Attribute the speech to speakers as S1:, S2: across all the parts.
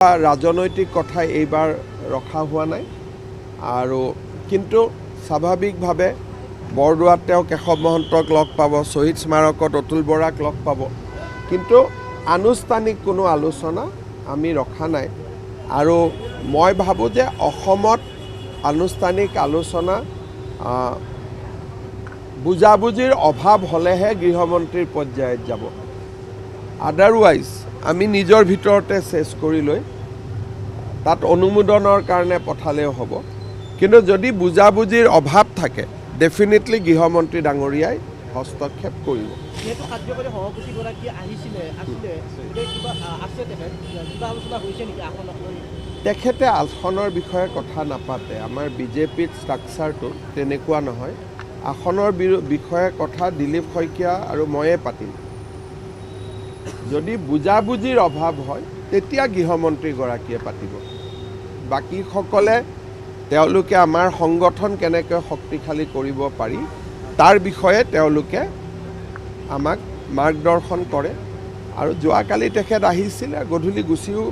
S1: ৰাজনৈতিক কথা এইবাৰ ৰখা হোৱা নাই আৰু কিন্তু স্বাভাৱিকভাৱে বৰদোৱাত তেওঁ কেশৱ মহন্তক লগ পাব, শ্বহীদ স্মাৰকত অতুল বৰাক লগ পাব, কিন্তু আনুষ্ঠানিক কোনো আলোচনা আমি ৰখা নাই আৰু মই ভাবোঁ যে অসমত আনুষ্ঠানিক আলোচনা বুজাবুজিৰ অভাৱ হ'লেহে গৃহমন্ত্ৰীৰ পৰ্যায়ত যাব। আদাৰৱাইজ আমি নিজৰ ভিতৰতে চেছ কৰি লৈ তাত অনুমোদনৰ কাৰণে পঠালেও হ'ব, কিন্তু যদি বুজাবুজিৰ অভাৱ থাকে ডেফিনেটলি গৃহমন্ত্ৰী ডাঙৰীয়াই হস্তক্ষেপ কৰিব। তেখেতে আসনৰ বিষয়ে কথা নাপাতে। আমাৰ বিজেপিৰ ষ্ট্ৰাকচাৰটো তেনেকুৱা নহয়। আসনৰ বিষয়ে কথা দিলীপ শইকীয়া আৰু ময়ে পাতিম। যদি বুজাবুজিৰ অভাৱ হয় তেতিয়া গৃহমন্ত্ৰীগৰাকীয়ে পাতিব। বাকীসকলে তেওঁলোকে আমাৰ সংগঠন কেনেকৈ শক্তিশালী কৰিব পাৰি তাৰ বিষয়ে তেওঁলোকে আমাক মাৰ্গদৰ্শন কৰে আৰু যোৱাকালি তেখেত আহিছিলে, গধূলি গুচিও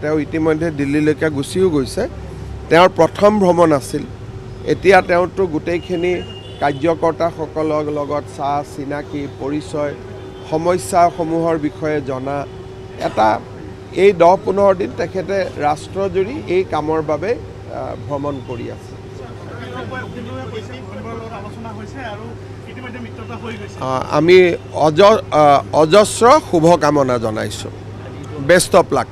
S1: তেওঁ ইতিমধ্যে দিল্লীলৈকে গুচিও গৈছে। তেওঁৰ প্ৰথম ভ্ৰমণ আছিল। এতিয়া তেওঁতো গোটেইখিনি কাৰ্যকৰ্তাসকলৰ লগত চিনাকি পৰিচয় সমস্যাসমূহৰ বিষয়ে জনা এটা এই 10-15 দিন তেখেতে ৰাষ্ট্ৰজুৰি এই কামৰ বাবে ভ্ৰমণ কৰি আছে। আমি অজস্ৰ শুভকামনা জনাইছোঁ। Best of luck.